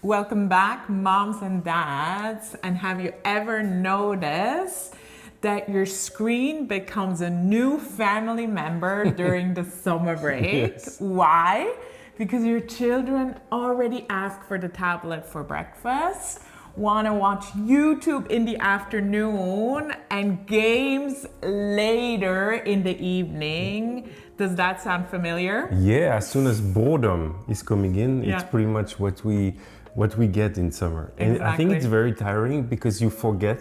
Welcome back, moms and dads. And have you ever noticed that your screen becomes a new family member during the summer break? Yes. Why? Because your children already ask for the tablet for breakfast, want to watch YouTube in the afternoon, and games later in the evening. Does that sound familiar? Yeah, as soon as boredom is coming in, Yeah. it's pretty much what we get in summer. And I think Exactly. it's very tiring because you forget.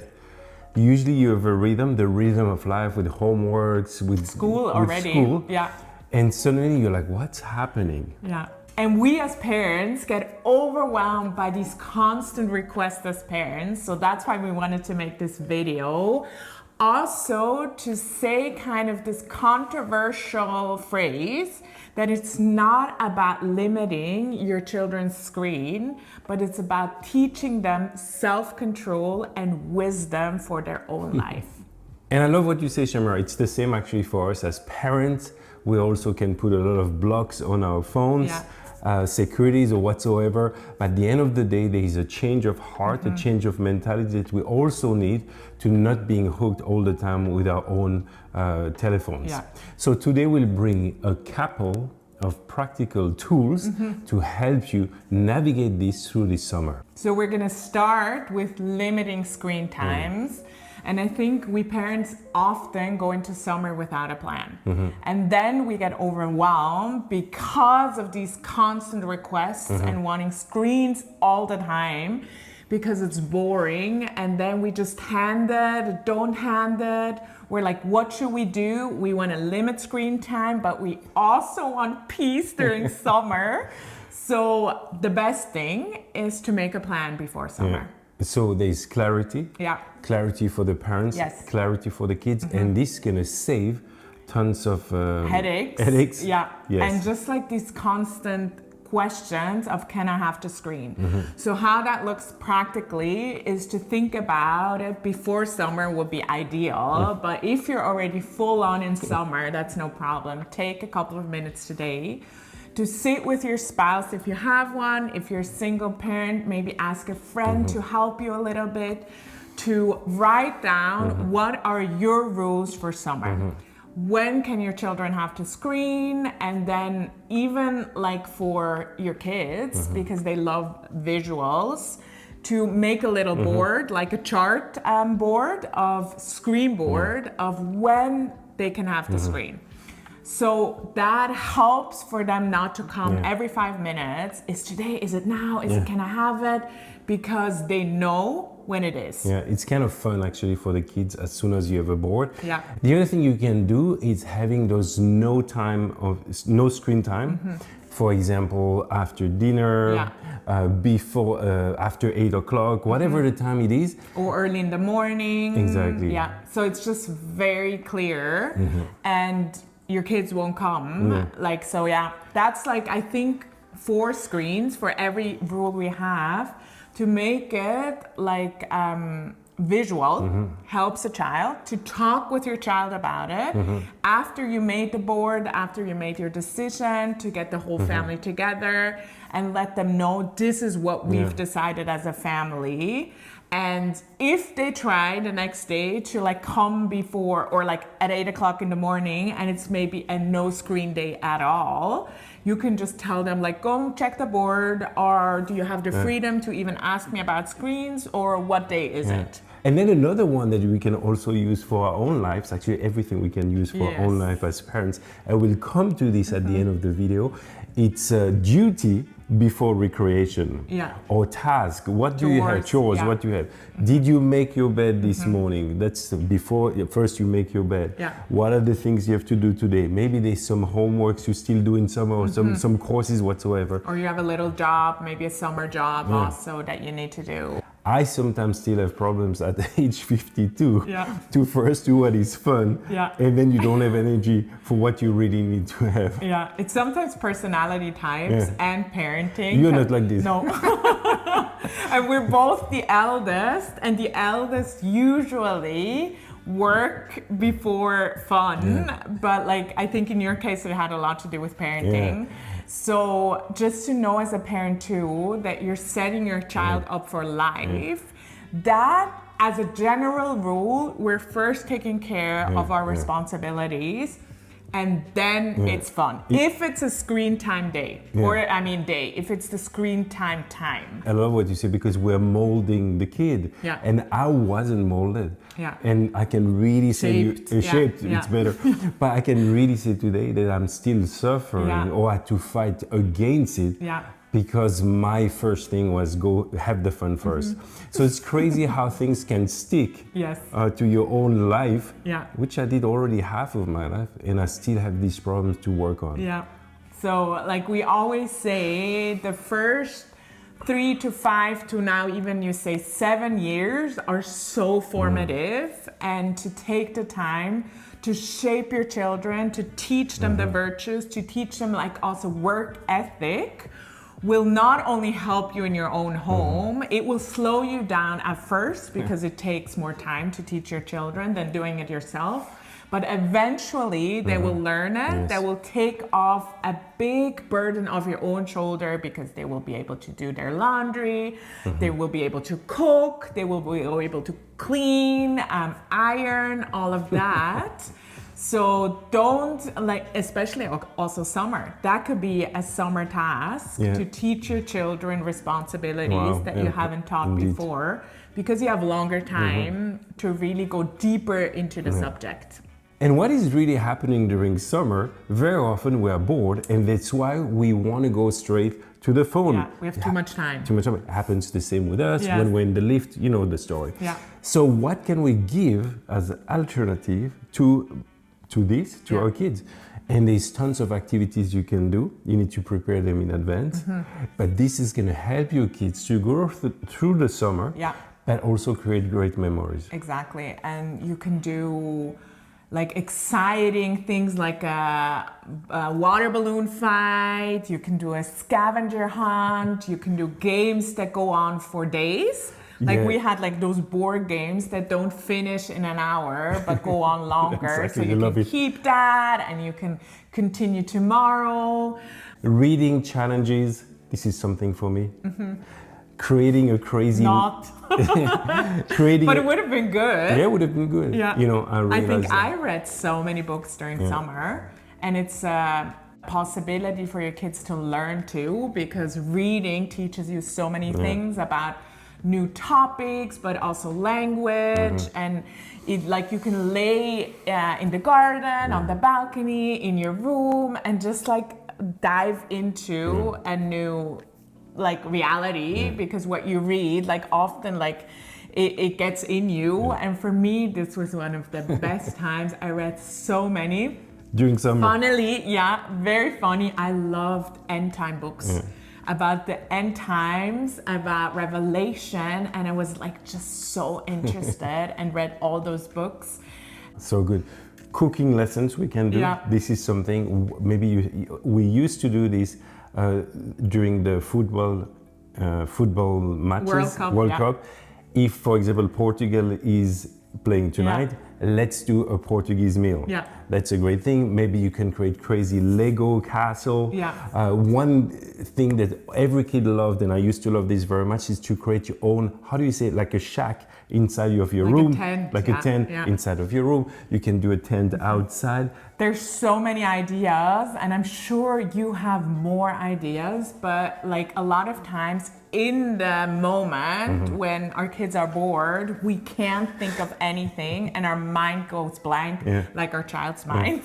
Usually you have a rhythm, the rhythm of life with homeworks, with School with already. school, Yeah. and suddenly you're like, what's happening? Yeah. And we as parents get overwhelmed by these constant requests as parents. So that's why we wanted to make this video. Also to say kind of this controversial phrase that it's not about limiting your children's screen, but it's about teaching them self-control and wisdom for their own life. And I love what you say, Shamara. It's the same actually for us as parents. We also can put a lot of blocks on our phones, securities or whatsoever. But at the end of the day, there is a change of heart, a change of mentality that we also need to not being hooked all the time with our own telephones. Yeah. So today we'll bring a couple of practical tools to help you navigate this through this summer. So we're gonna start with limiting screen times. And I think we parents often go into summer without a plan. And then we get overwhelmed because of these constant requests and wanting screens all the time because it's boring. And then we just hand it, don't hand it. We're like, what should we do? We want to limit screen time, but we also want peace during summer. So the best thing is to make a plan before summer. So there's clarity. Yeah. Clarity for the parents, Yes. clarity for the kids, and this is gonna save tons of Headaches. Yeah. Yes. And just like these constant questions of can I have to screen? So how that looks practically is to think about it before summer would be ideal. But if you're already full on in summer, that's no problem. Take a couple of minutes today to sit with your spouse if you have one. If you're a single parent, maybe ask a friend to help you a little bit, to write down what are your rules for summer. When can your children have to screen? And then even like for your kids, because they love visuals, to make a little board, like a chart board of screen board of when they can have the screen. So that helps for them not to come every 5 minutes. Is today, is it now? Is it, can I have it? Because they know when it is. Yeah, it's kind of fun actually for the kids as soon as you have a board. Yeah. The other thing you can do is having those no screen time. For example, after dinner, before, after 8 o'clock, whatever the time it is. Or early in the morning. Exactly. Yeah. So it's just very clear, and your kids won't come. Like, so yeah, that's like, I think 4 screens for every rule we have to make it like visual, helps a child to talk with your child about it after you made the board, after you made your decision, to get the whole family together and let them know this is what we've decided as a family. And if they try the next day to like come before or like at 8 o'clock in the morning and it's maybe a no screen day at all, you can just tell them like, go and check the board, or do you have the freedom to even ask me about screens, or what day is it? And then another one that we can also use for our own lives, actually everything we can use for our own life as parents, and we'll come to this at the end of the video. It's duty before recreation, or task. What do you have? Chores, what do you have? Did you make your bed this morning? That's before, first you make your bed. What are the things you have to do today? Maybe there's some homeworks you still do in summer, or some courses whatsoever. Or you have a little job, maybe a summer job also that you need to do. I sometimes still have problems at age 52 to first do what is fun, and then you don't have energy for what you really need to have. Yeah, it's sometimes personality types and parenting. You're not like this. No. And we're both the eldest, and the eldest usually work before fun, but like I think in your case it had a lot to do with parenting. So just to know as a parent too, that you're setting your child up for life, that as a general rule, we're first taking care of our responsibilities, and then it's fun. If it's a screen time day, if it's the screen time. I love what you say, because we're molding the kid. Yeah. And I wasn't molded. Yeah. And I can really say, shaped, Yeah. it's better. But I can really say today that I'm still suffering or I had to fight against it. Yeah. Because my first thing was go have the fun first. So it's crazy how things can stick to your own life, which I did already half of my life, and I still have these problems to work on. Yeah. So like we always say, the first 3 to 5 to now even you say 7 years are so formative, and to take the time to shape your children, to teach them the virtues, to teach them like also work ethic, will not only help you in your own home, it will slow you down at first because it takes more time to teach your children than doing it yourself. But eventually they will learn it, they will take off a big burden off your own shoulder, because they will be able to do their laundry, they will be able to cook, they will be able to clean, iron, all of that. So don't, like, especially also summer, that could be a summer task to teach your children responsibilities that you haven't taught before, because you have longer time to really go deeper into the subject. And what is really happening during summer, very often we are bored, and that's why we want to go straight to the phone. Yeah, we have too much time. Too much time. It happens the same with us when we're in the lift, you know the story. Yeah. So what can we give as an alternative to our kids? And there's tons of activities you can do. You need to prepare them in advance. But this is going to help your kids to go through the summer, but also create great memories. Exactly. And you can do like exciting things like a water balloon fight, you can do a scavenger hunt, you can do games that go on for days. Like we had like those board games that don't finish in an hour but go on longer. Exactly. So you can keep that and you can continue tomorrow. Reading challenges, this is something for me. Creating a crazy... creating... But it would have been good. Yeah, it would have been good. Yeah. You know, I think I read so many books during summer, and it's a possibility for your kids to learn too, because reading teaches you so many things about new topics, but also language, and it, like, you can lay in the garden, on the balcony, in your room, and just like dive into a new like reality, because what you read, like, often like it gets in you. And for me, this was one of the best times. I read so many during summer. Funnily, very funny. I loved end time books. About the end times, about Revelation, and I was like just so interested and read all those books. So good. Cooking lessons we can do. This is something maybe we used to do this during the football matches, World Cup. If, for example, Portugal is playing tonight, let's do a Portuguese meal. That's a great thing. Maybe you can create crazy Lego castle. One thing that every kid loved, and I used to love this very much, is to create your own, how do you say it, like a shack inside of your room. Like a tent inside of your room. You can do a tent outside. There's so many ideas, and I'm sure you have more ideas, but like a lot of times in the moment when our kids are bored, we can't think of anything and our mind goes blank, like our child's mind.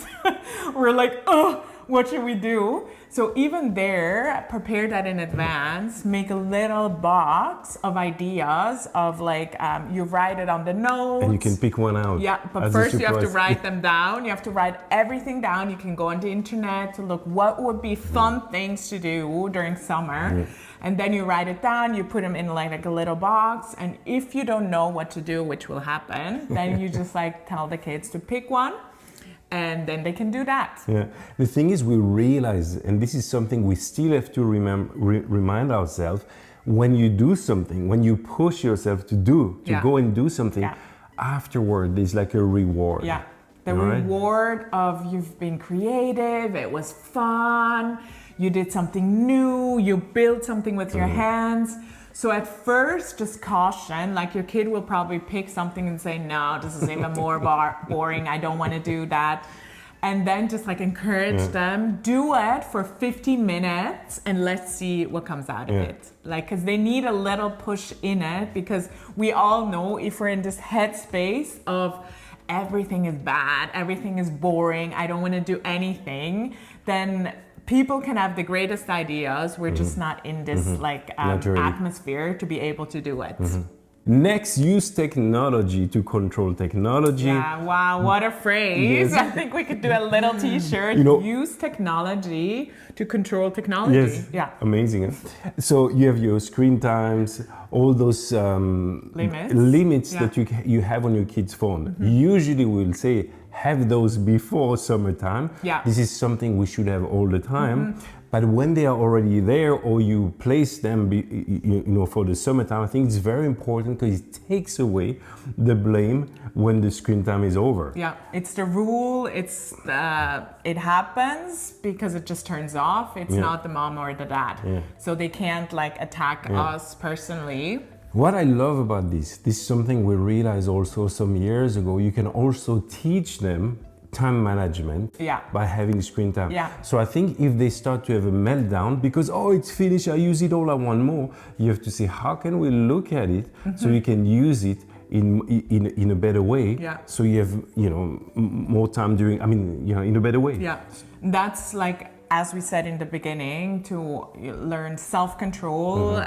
We're like, oh, what should we do? So even there, prepare that in advance, make a little box of ideas of like, you write it on the notes. And you can pick one out. Yeah, but first you have to write them down. You have to write everything down. You can go on the internet to look what would be fun things to do during summer. And then you write it down, you put them in like a little box. And if you don't know what to do, which will happen, then you just like tell the kids to pick one. And then they can do that. Yeah. The thing is, we realize, and this is something we still have to remind ourselves, when you do something, when you push yourself to go and do something, afterward there's like a reward. Yeah. The reward of you've been creative, it was fun, you did something new, you built something with your hands. So at first, just caution, like your kid will probably pick something and say, no, this is even more boring, I don't want to do that. And then just like encourage them, do it for 15 minutes and let's see what comes out of it. Like, cause they need a little push in it, because we all know if we're in this headspace of everything is bad, everything is boring, I don't want to do anything, then people can have the greatest ideas. We're just not in this atmosphere to be able to do it. Next, use technology to control technology. Yeah, wow, what a phrase. Yes. I think we could do a little t-shirt. Use technology to control technology. Yes, yeah. Amazing. Huh? So you have your screen times, all those limits that you have on your kid's phone. Usually we'll say, have those before summertime. Yeah. This is something we should have all the time. But when they are already there, or you place them, for the summertime, I think it's very important because it takes away the blame when the screen time is over. Yeah, it's the rule. It's it happens because it just turns off. It's not the mom or the dad, so they can't like attack us personally. What I love about this is something we realized also some years ago. You can also teach them time management by having screen time. So I think if they start to have a meltdown because, oh, it's finished, I use it all, I want more, you have to say, how can we look at it so you can use it in a better way, so you have more time during, in a better way. Yeah, that's like, as we said in the beginning, to learn self-control,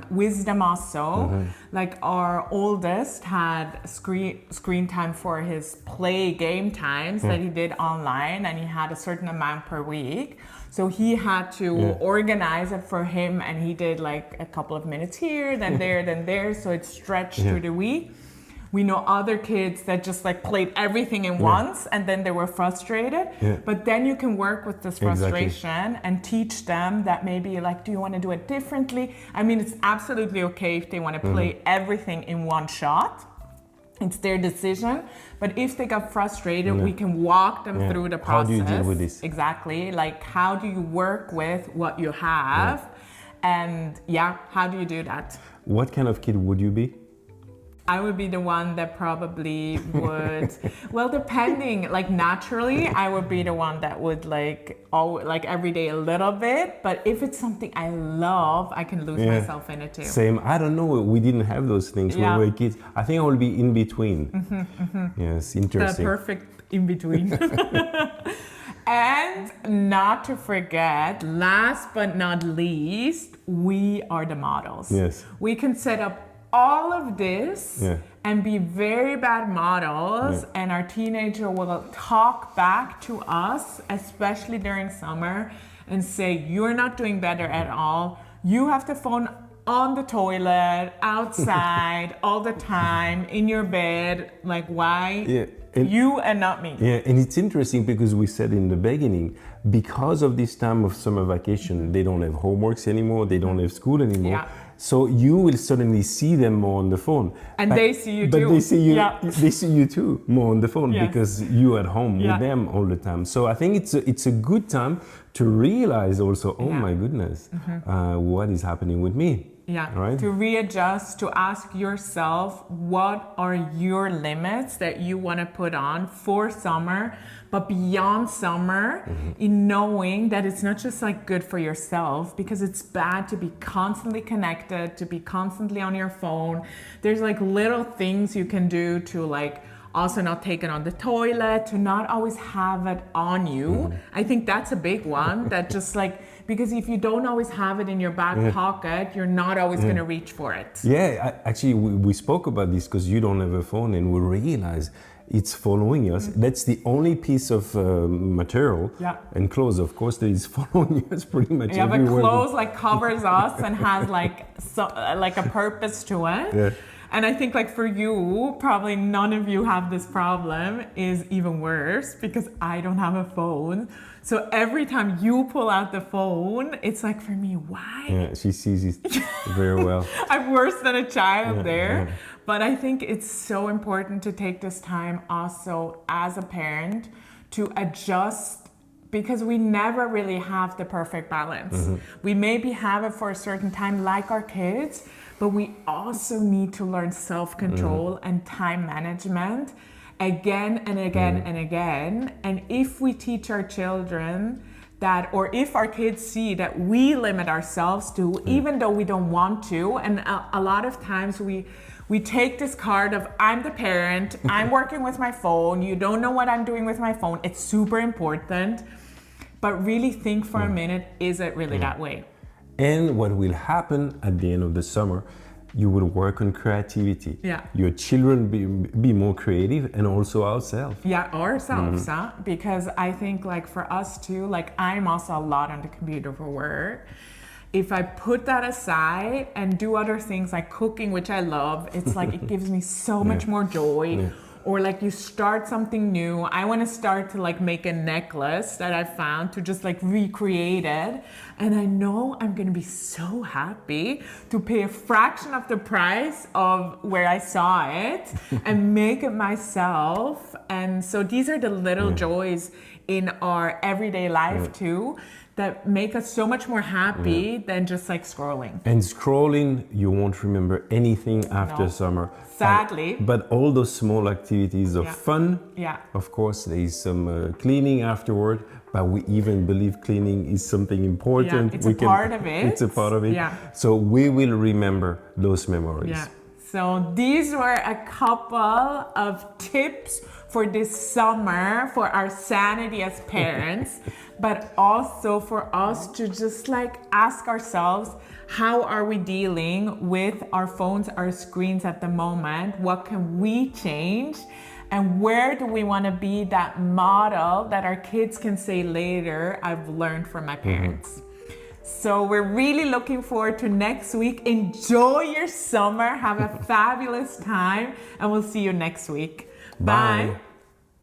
wisdom also. Like our oldest had screen time for his play game times that he did online, and he had a certain amount per week. So he had to organize it for him, and he did like a couple of minutes here, then there, then there. So it stretched through the week. We know other kids that just like played everything in once and then they were frustrated. But then you can work with this frustration and teach them that maybe like, do you want to do it differently? I mean, it's absolutely okay if they want to play everything in one shot. It's their decision. But if they got frustrated, we can walk them through the process. How do you deal with this? Exactly. Like, how do you work with what you have? And how do you do that? What kind of kid would you be? I would be the one that probably would, well, depending, like naturally, I would be the one that would like every day a little bit. But if it's something I love, I can lose myself in it too. Same. I don't know. We didn't have those things when we were kids. I think I will be in between. Yes, interesting. The perfect in between. And not to forget, last but not least, we are the models. Yes. We can set up all of this and be very bad models, and our teenager will talk back to us, especially during summer, and say, you're not doing better at all. You have the phone on the toilet, outside, all the time, in your bed. Like, why you and not me? Yeah, and it's interesting because we said in the beginning, because of this time of summer vacation, they don't have homeworks anymore, they don't have school anymore. So you will suddenly see them more on the phone. And they see you too. But they see you too more on the phone because you're at home with them all the time. So I think it's a good time to realize also, oh my goodness, what is happening with me? Right? To readjust, to ask yourself, what are your limits that you want to put on for summer, but beyond summer, in knowing that it's not just like good for yourself, because it's bad to be constantly connected, to be constantly on your phone. There's like little things you can do to like also not take it on the toilet, to not always have it on you. I think that's a big one, that just like, because if you don't always have it in your back pocket, you're not always going to reach for it. Yeah, actually, we spoke about this because you don't have a phone, and we realize it's following us. That's the only piece of material and clothes, of course, that is following us pretty much everywhere. But clothes like covers us and has like like a purpose to it. And I think like for you, probably none of you have this problem, is even worse because I don't have a phone. So every time you pull out the phone, it's like, for me, why? Yeah, she sees it very well. I'm worse than a child there. But I think it's so important to take this time also as a parent to adjust because we never really have the perfect balance. We maybe have it for a certain time, like our kids, but we also need to learn self-control and time management again and again and again. And if we teach our children that, or if our kids see that we limit ourselves to, even though we don't want to, and a lot of times we take this card of, I'm the parent, I'm working with my phone, you don't know what I'm doing with my phone, it's super important, but really think for a minute, is it really that way? And what will happen at the end of the summer, you will work on creativity. Yeah. Your children be more creative, and also ourselves. Yeah, ourselves, because I think like for us too, like I'm also a lot on the computer for work. If I put that aside and do other things like cooking, which I love, it's like it gives me so much more joy. Or like you start something new. I want to start to like make a necklace that I found to just like recreate it. And I know I'm going to be so happy to pay a fraction of the price of where I saw it and make it myself. And so these are the little joys in our everyday life too, that make us so much more happy than just like scrolling. And scrolling, you won't remember anything after summer. Sadly. But all those small activities of fun, of course, there is some cleaning afterward, but we even believe cleaning is something important. Yeah, it's a part of it. It's a part of it. Yeah. So we will remember those memories. Yeah. So these were a couple of tips for this summer for our sanity as parents, but also for us to just like ask ourselves, how are we dealing with our phones, our screens at the moment? What can we change? And where do we want to be that model that our kids can say later, I've learned from my parents? So we're really looking forward to next week. Enjoy your summer. Have a fabulous time. And we'll see you next week. Bye.